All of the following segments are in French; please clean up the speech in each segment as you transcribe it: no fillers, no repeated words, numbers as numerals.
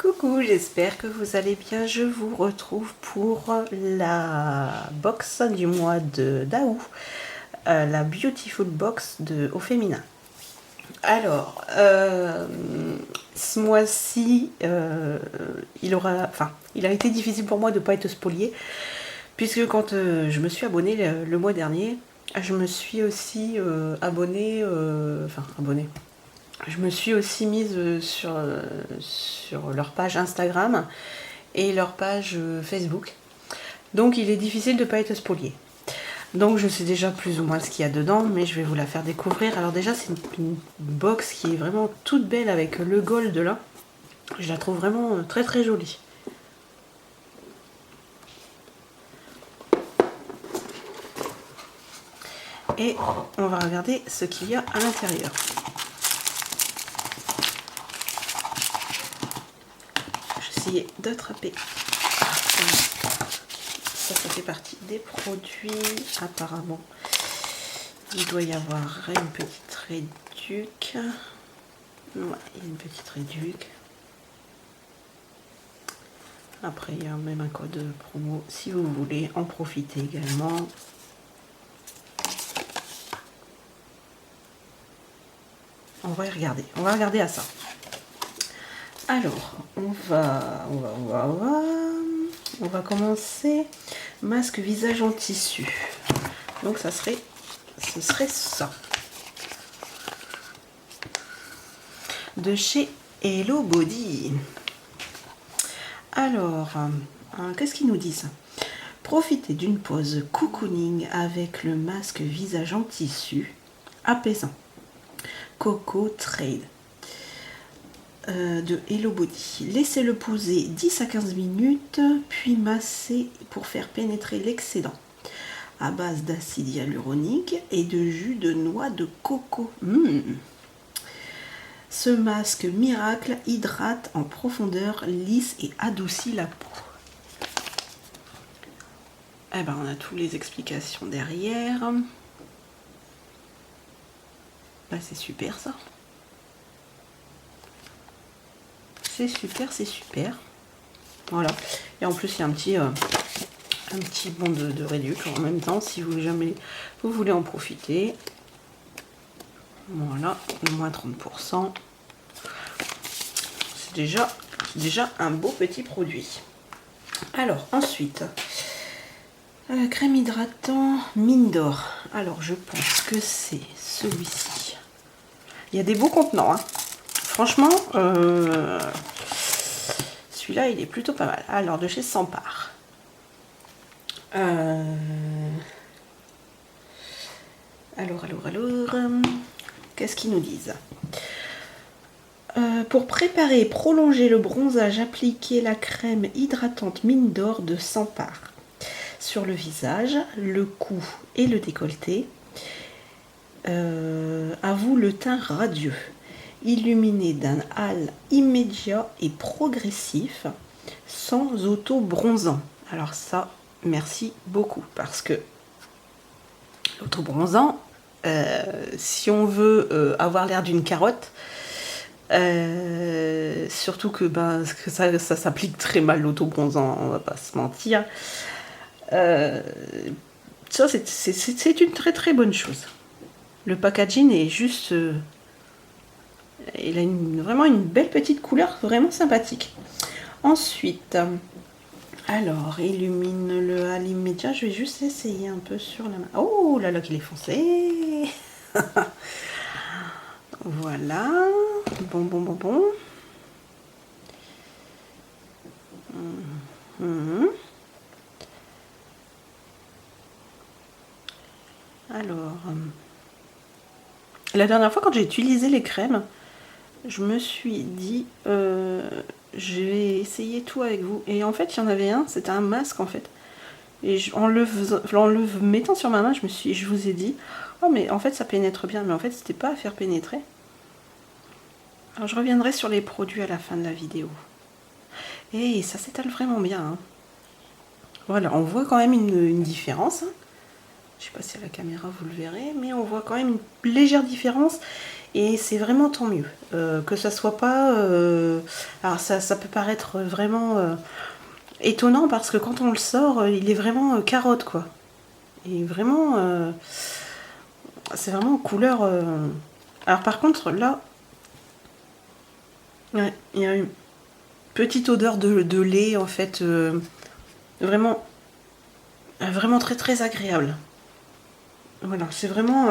Coucou, j'espère que vous allez bien. Je vous retrouve pour la box du mois d'août, la Beautiful Box au féminin. Alors, ce mois-ci, il a été difficile pour moi de ne pas être spoliée, puisque quand je me suis abonnée le mois dernier, je me suis aussi abonnée. Je me suis aussi mise sur leur page Instagram et leur page Facebook. Donc il est difficile de ne pas être spolié. Donc je sais déjà plus ou moins ce qu'il y a dedans, mais je vais vous la faire découvrir. Alors déjà c'est une box qui est vraiment toute belle avec le gold là. Je la trouve vraiment très très jolie. Et on va regarder ce qu'il y a à l'intérieur. J'essayais d'attraper. Ça fait partie des produits. Apparemment, il doit y avoir une petite réduc. Ouais, il y a une petite réduc. Après, il y a même un code promo si vous voulez en profiter également. On va y regarder. On va regarder à ça. Alors, on va commencer. Masque visage en tissu. Donc ce serait ça. De chez Hello Body. Alors, qu'est-ce qu'ils nous disent? Profitez d'une pause cocooning avec le masque visage en tissu apaisant. Coco Trade. De Hello Body. Laissez-le poser 10 à 15 minutes, puis masser pour faire pénétrer l'excédent. À base d'acide hyaluronique et de jus de noix de coco. Ce masque miracle hydrate en profondeur, lisse et adoucit la peau. Eh ben, on a toutes les explications derrière. Ben, c'est super ça. C'est super, c'est super. Voilà. Et en plus, il y a un petit bon de réduction en même temps, si vous jamais vous voulez en profiter. Voilà, le moins 30%. C'est déjà un beau petit produit. Alors, ensuite, crème hydratant mine d'or. Alors, je pense que c'est celui-ci. Il y a des beaux contenants, hein. Franchement, celui-là, il est plutôt pas mal. Alors, de chez Sampar. Alors, qu'est-ce qu'ils nous disent? Pour préparer et prolonger le bronzage, appliquez la crème hydratante mine d'or de Sampar sur le visage, le cou et le décolleté. À vous le teint radieux. Illuminé d'un hâle immédiat et progressif, sans auto-bronzant. Alors ça, merci beaucoup, parce que l'auto-bronzant, si on veut avoir l'air d'une carotte, surtout que, ça s'applique très mal l'auto-bronzant, on va pas se mentir, ça c'est une très très bonne chose. Le packaging est juste... il a vraiment une belle petite couleur, vraiment sympathique. Ensuite, alors, illumine le hâle immédiat. Je vais juste essayer un peu sur la main. Oh là là, qu'il est foncé. Voilà. Bon. Alors, la dernière fois quand j'ai utilisé les crèmes, je me suis dit, je vais essayer tout avec vous. Et en fait, il y en avait un, c'était un masque en fait. Et en le mettant sur ma main, je vous ai dit, oh mais en fait ça pénètre bien, mais en fait c'était pas à faire pénétrer. Alors je reviendrai sur les produits à la fin de la vidéo. Et ça s'étale vraiment bien, hein. Voilà, on voit quand même une différence, hein. Je sais pas si à la caméra vous le verrez, mais on voit quand même une légère différence. Et c'est vraiment tant mieux. Que ça soit pas... alors ça peut paraître vraiment étonnant parce que quand on le sort, il est vraiment carotte quoi. Et vraiment... c'est vraiment couleur... Alors par contre là... Ouais, il y a une petite odeur de lait en fait. Vraiment... vraiment très très agréable. Voilà, c'est vraiment...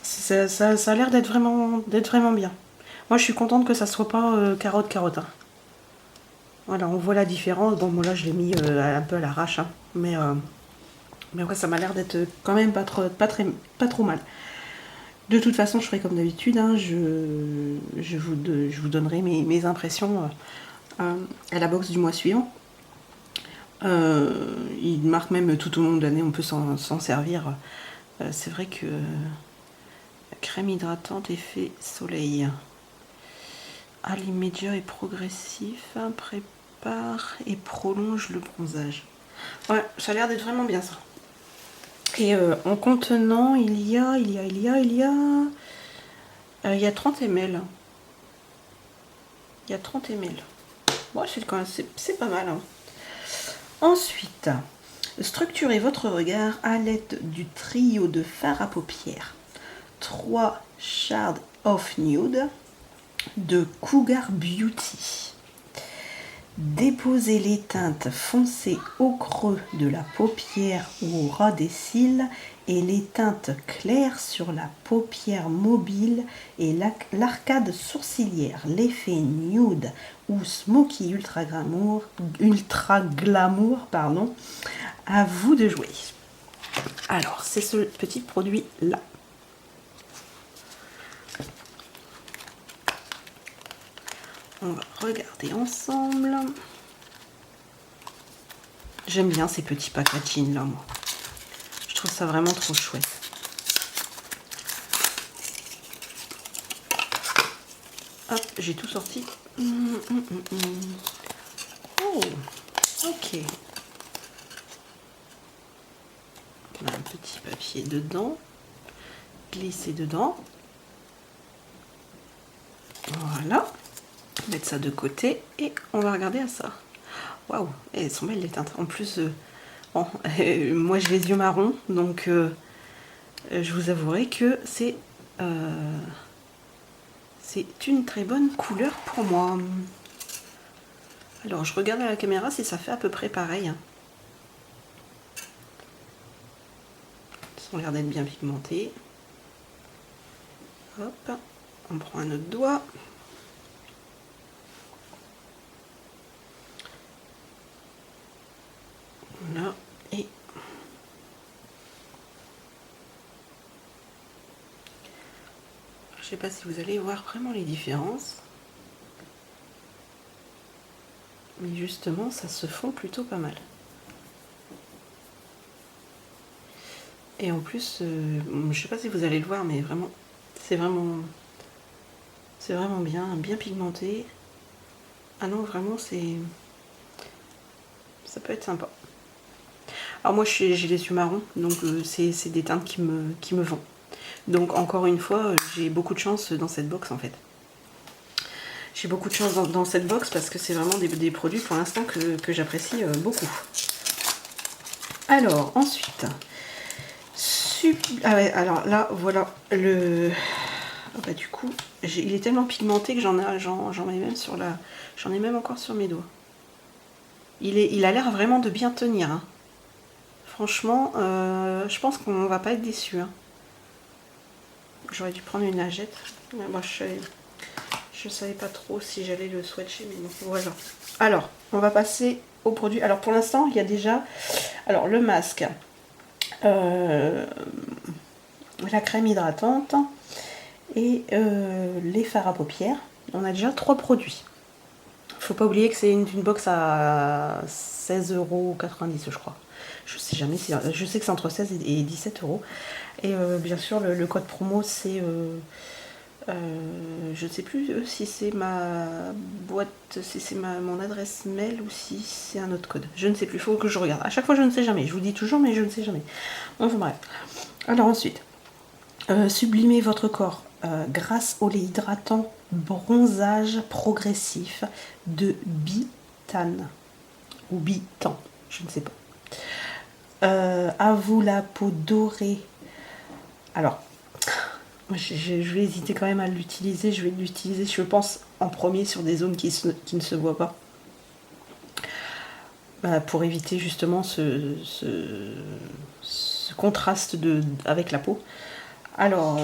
ça a l'air d'être vraiment bien. Moi, je suis contente que ça soit pas carotte. Hein. Voilà, on voit la différence. Bon, moi là, je l'ai mis un peu à l'arrache, hein. Mais ouais, ça m'a l'air d'être quand même pas trop mal. De toute façon, je ferai comme d'habitude. Hein, je vous donnerai mes impressions à la box du mois suivant. Il marque même tout au long de l'année, on peut s'en servir. C'est vrai que crème hydratante effet soleil. À l'immédiat et progressif, hein, prépare et prolonge le bronzage. Ouais, ça a l'air d'être vraiment bien ça. Et en contenant, il y a 30 ml. Il y a 30 ml. Bon, c'est pas mal. Hein. Ensuite, structurez votre regard à l'aide du trio de fard à paupières. 3 Shades of Nude de Cougar Beauty. Déposez les teintes foncées au creux de la paupière ou au ras des cils et les teintes claires sur la paupière mobile et l'arcade sourcilière. L'effet nude ou smoky ultra glamour, pardon, à vous de jouer. Alors, c'est ce petit produit là. On va regarder ensemble. J'aime bien ces petits packaging là, moi. Je trouve ça vraiment trop chouette. Hop, j'ai tout sorti. Oh, ok. On a un petit papier dedans. Glisser dedans. Voilà. Mettre ça de côté et on va regarder à ça. Waouh, elles sont belles les teintes. En plus, bon, moi j'ai les yeux marrons, donc je vous avouerai que c'est une très bonne couleur pour moi. Alors je regarde à la caméra si ça fait à peu près pareil. Ça a l'air d'être bien pigmenté. Hop, on prend un autre doigt. Voilà, et je sais pas si vous allez voir vraiment les différences, mais justement ça se fond plutôt pas mal. Et en plus, je sais pas si vous allez le voir, mais vraiment, c'est vraiment bien pigmenté. Ah non, vraiment, ça peut être sympa. Alors moi, j'ai les yeux marrons, donc c'est des teintes qui me vont. Donc encore une fois, j'ai beaucoup de chance dans cette box en fait. J'ai beaucoup de chance dans cette box parce que c'est vraiment des produits pour l'instant que j'apprécie beaucoup. Alors ensuite, ah ouais, alors là voilà le. Oh bah du coup, il est tellement pigmenté que j'en ai même sur la, j'en ai même encore sur mes doigts. Il a l'air vraiment de bien tenir. Hein. Franchement, je pense qu'on va pas être déçus. Hein. J'aurais dû prendre une lingette. Moi, je savais pas trop si j'allais le swatcher, mais bon, voilà. Alors, on va passer au produit. Alors, pour l'instant, il y a déjà... Alors, le masque. La crème hydratante. Et les fards à paupières. On a déjà 3 produits. Faut pas oublier que c'est une box à 16,90 € je crois. Je sais jamais si... Je sais que c'est entre 16 et 17 €. Et bien sûr, le code promo, c'est... je ne sais plus si c'est ma boîte, si c'est mon adresse mail ou si c'est un autre code. Je ne sais plus, il faut que je regarde. À chaque fois, je ne sais jamais. Je vous dis toujours, mais je ne sais jamais. Enfin bref. Alors ensuite, sublimez votre corps grâce au lait hydratant bronzage progressif de Bitan ou Bitan, je ne sais pas. À vous la peau dorée. Alors, je vais hésiter quand même à l'utiliser. Je vais l'utiliser, je pense, en premier sur des zones qui ne se voient pas. Pour éviter justement ce contraste avec la peau. Alors,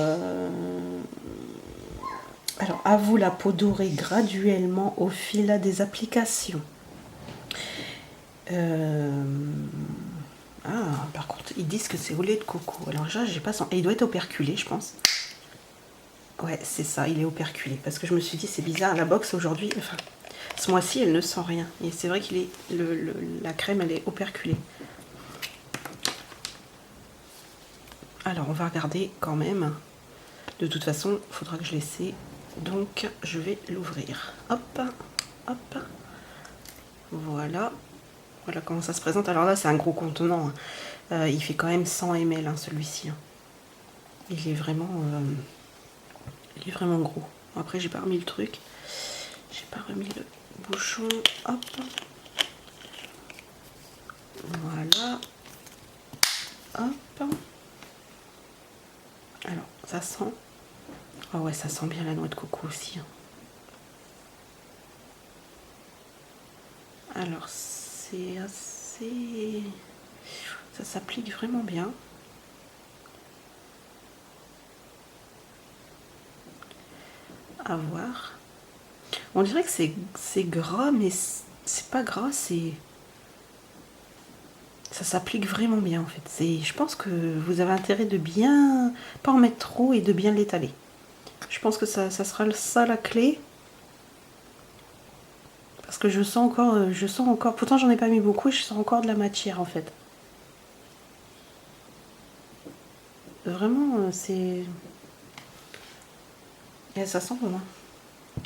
à vous la peau dorée graduellement au fil des applications. Par contre, ils disent que c'est au lait de coco. Alors là, j'ai pas son... Et il doit être operculé, je pense. Ouais, c'est ça, il est operculé. Parce que je me suis dit, c'est bizarre, la box aujourd'hui, enfin, ce mois-ci, elle ne sent rien. Et c'est vrai qu'il est la crème, elle est operculée. Alors, on va regarder quand même. De toute façon, il faudra que je l'essaie. Donc, je vais l'ouvrir. Hop, hop. Voilà. Voilà comment ça se présente. Alors là, c'est un gros contenant. Il fait quand même 100 ml, hein, celui-ci. Il est vraiment gros. Après, j'ai pas remis le truc. J'ai pas remis le bouchon. Hop. Voilà. Hop. Alors, ça sent... Ah ouais, ça sent bien la noix de coco aussi. Alors, c'est assez... Ça s'applique vraiment bien. À voir. On dirait que c'est gras, mais c'est pas gras, c'est... Ça s'applique vraiment bien en fait. Je pense que vous avez intérêt de bien... pas en mettre trop et de bien l'étaler. Je pense que ça sera ça la clé. Parce que je sens encore... Pourtant j'en ai pas mis beaucoup et je sens encore de la matière en fait. Vraiment, c'est... Et ça sent bon.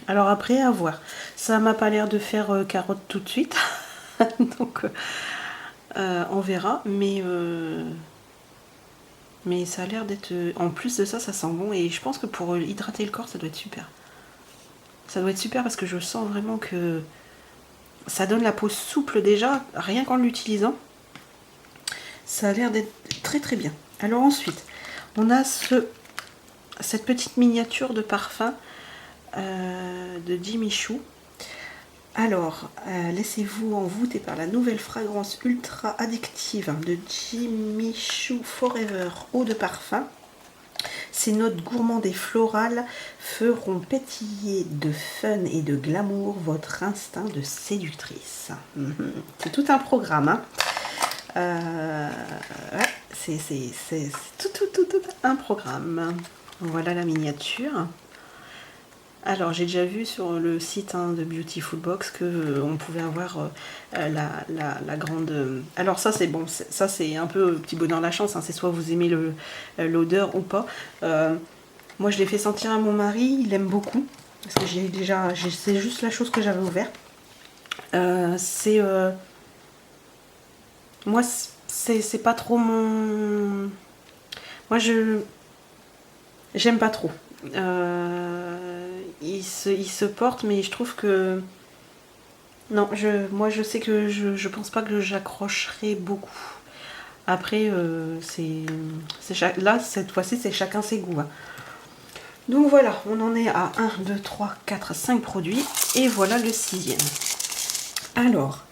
Alors après, à voir. Ça m'a pas l'air de faire carotte tout de suite. Donc... on verra, mais ça a l'air d'être... En plus de ça, ça sent bon. Et je pense que pour hydrater le corps, ça doit être super. Ça doit être super parce que je sens vraiment que ça donne la peau souple déjà, rien qu'en l'utilisant. Ça a l'air d'être très très bien. Alors ensuite, on a cette petite miniature de parfum de Jimmy Choo. Alors, laissez-vous envoûter par la nouvelle fragrance ultra addictive de Jimmy Choo Forever Eau de parfum. Ces notes gourmandes et florales feront pétiller de fun et de glamour votre instinct de séductrice. C'est tout un programme. Hein. Ouais, c'est tout un programme. Voilà la miniature. Alors j'ai déjà vu sur le site de Beautiful Box que on pouvait avoir la grande... Alors ça c'est bon, ça c'est un peu petit bonheur la chance, hein, c'est soit vous aimez l'odeur ou pas. Moi je l'ai fait sentir à mon mari, il aime beaucoup, parce que c'est juste la chose que j'avais ouvert. Moi c'est pas trop mon... Moi j'aime pas trop. Il se porte, mais je trouve que... Non, moi je sais que je pense pas que j'accrocherai beaucoup. Après, là, cette fois-ci, c'est chacun ses goûts. Hein. Donc voilà, on en est à 1, 2, 3, 4, 5 produits. Et voilà le 6e. Alors,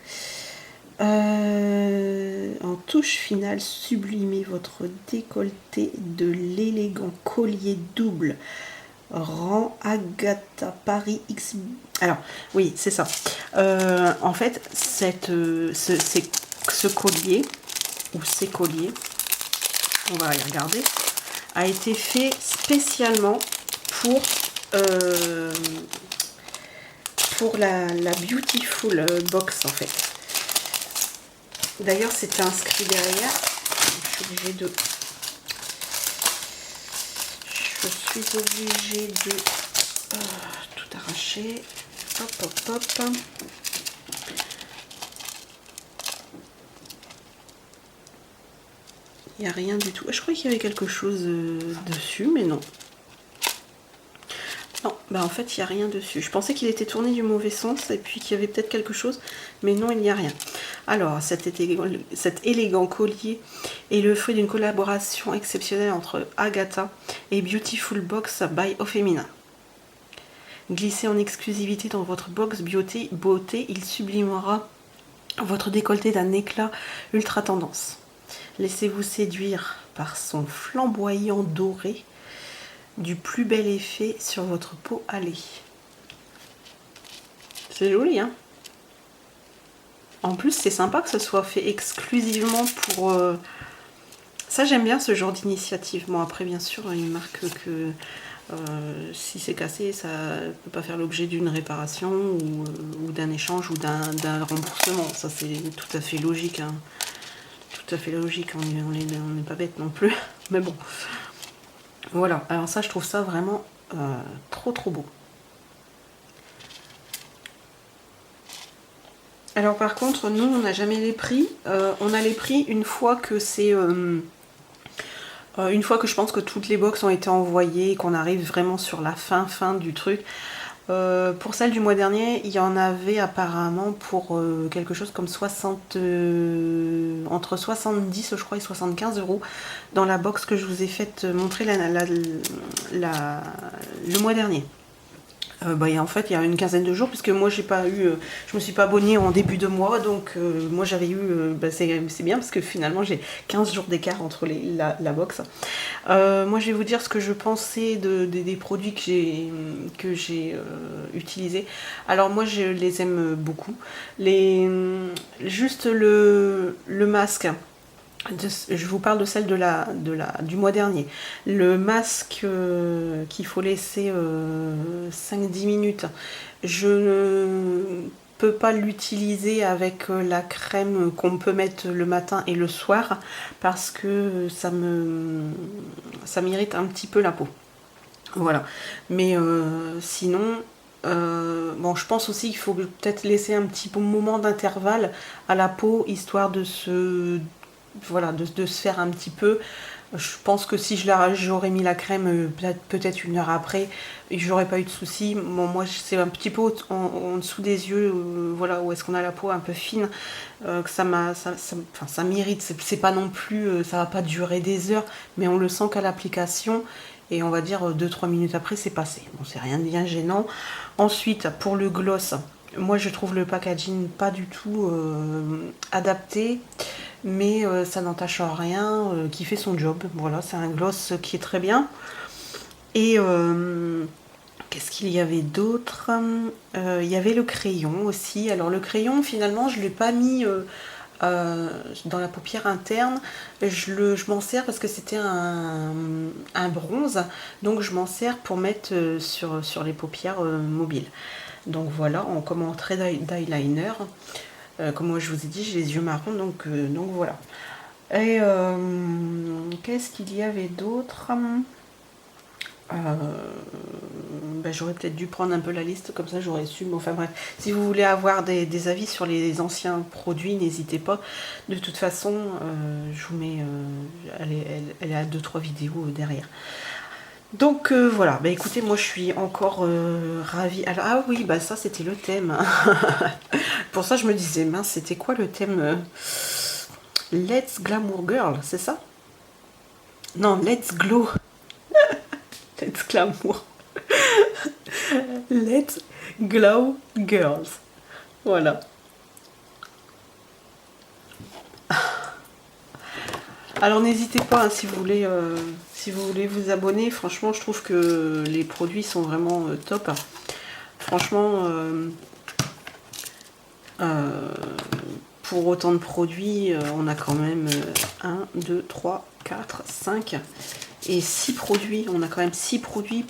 en touche finale, sublimez votre décolleté de l'élégant collier double rang Agatha Paris X. Alors, oui, c'est ça. En fait, ce collier, ou ces colliers, on va y regarder, a été fait spécialement pour la Beautiful Box, en fait. D'ailleurs, c'est inscrit derrière. Je suis obligée de tout arracher. Hop, hop, hop. Il n'y a rien du tout. Je croyais qu'il y avait quelque chose dessus, mais non. Bah en fait il n'y a rien dessus. Je pensais qu'il était tourné du mauvais sens et puis qu'il y avait peut-être quelque chose, mais non, il n'y a rien. Alors cet élégant collier est le fruit d'une collaboration exceptionnelle entre Agatha et Beautiful Box by Ofemina. Glissé en exclusivité dans votre box beauté, il sublimera votre décolleté d'un éclat ultra tendance. Laissez-vous séduire par son flamboyant doré du plus bel effet sur votre peau hâlée. C'est joli, hein? En plus, c'est sympa que ce soit fait exclusivement pour... Ça, j'aime bien ce genre d'initiative. Bon, après, bien sûr, il marque que si c'est cassé, ça ne peut pas faire l'objet d'une réparation ou d'un échange ou d'un remboursement. Ça, c'est tout à fait logique, hein. Tout à fait logique. On n'est pas bête non plus. Mais bon. Voilà. Alors ça, je trouve ça vraiment trop beau. Alors par contre, nous, on n'a jamais les prix. On a les prix une fois que c'est... une fois que je pense que toutes les box ont été envoyées et qu'on arrive vraiment sur la fin du truc. Pour celle du mois dernier, il y en avait apparemment pour quelque chose comme 60... entre 70 je crois et 75 € dans la box que je vous ai fait montrer le mois dernier. En fait il y a une quinzaine de jours puisque moi j'ai pas eu, je me suis pas abonnée en début de mois, donc moi j'avais eu, c'est bien parce que finalement j'ai 15 jours d'écart entre la box. Moi je vais vous dire ce que je pensais des produits que j'ai utilisés. Alors moi je les aime beaucoup. Juste le masque. Je vous parle de celle du mois dernier. Le masque qu'il faut laisser 5-10 minutes. Je ne peux pas l'utiliser avec la crème qu'on peut mettre le matin et le soir parce que ça m'irrite un petit peu la peau. Voilà. Mais sinon... bon, je pense aussi qu'il faut peut-être laisser un petit moment d'intervalle à la peau histoire de se faire un petit peu. Je pense que si j'aurais mis la crème peut-être une heure après, j'aurais pas eu de soucis. Bon, moi c'est un petit peu en dessous des yeux, voilà, où est-ce qu'on a la peau un peu fine, que ça m'irrite. C'est pas non plus, ça va pas durer des heures, mais on le sent qu'à l'application. Et on va dire 2-3 minutes après, c'est passé. Bon, c'est rien de bien gênant. Ensuite, pour le gloss, moi je trouve le packaging pas du tout adapté. Mais ça n'entache en rien, qui fait son job. Voilà, c'est un gloss qui est très bien. Et qu'est-ce qu'il y avait d'autre? Il y avait le crayon aussi. Alors le crayon, finalement, je ne l'ai pas mis dans la paupière interne. Je m'en sers parce que c'était un bronze. Donc je m'en sers pour mettre sur les paupières mobiles. Donc voilà, comme en trait d'eyeliner. Comme moi je vous ai dit, j'ai les yeux marrons, donc voilà. Et qu'est-ce qu'il y avait d'autre? J'aurais peut-être dû prendre un peu la liste, comme ça j'aurais su. Mais enfin bref, si vous voulez avoir des avis sur les anciens produits, n'hésitez pas. De toute façon, je vous mets, elle est à 2-3 vidéos derrière. Donc voilà, écoutez, moi je suis encore ravie. Alors, ah oui, ça c'était le thème. Pour ça je me disais, mince, c'était quoi le thème? Let's Glamour Girl, c'est ça? Non, Let's Glow. Let's Glamour. Let's Glow Girls. Voilà. Alors n'hésitez pas, hein, si vous voulez vous abonner. Franchement, je trouve que les produits sont vraiment top. Franchement, pour autant de produits, on a quand même 1, 2, 3, 4, 5 et 6 produits. On a quand même 6 produits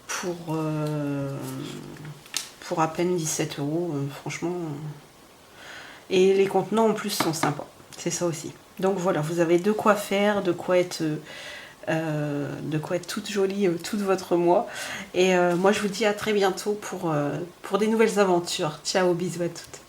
pour à peine 17 €. Franchement. Et les contenants en plus sont sympas. C'est ça aussi. Donc voilà, vous avez de quoi faire, de quoi être toute jolie tout votre mois. Et moi je vous dis à très bientôt pour des nouvelles aventures. Ciao, bisous à toutes.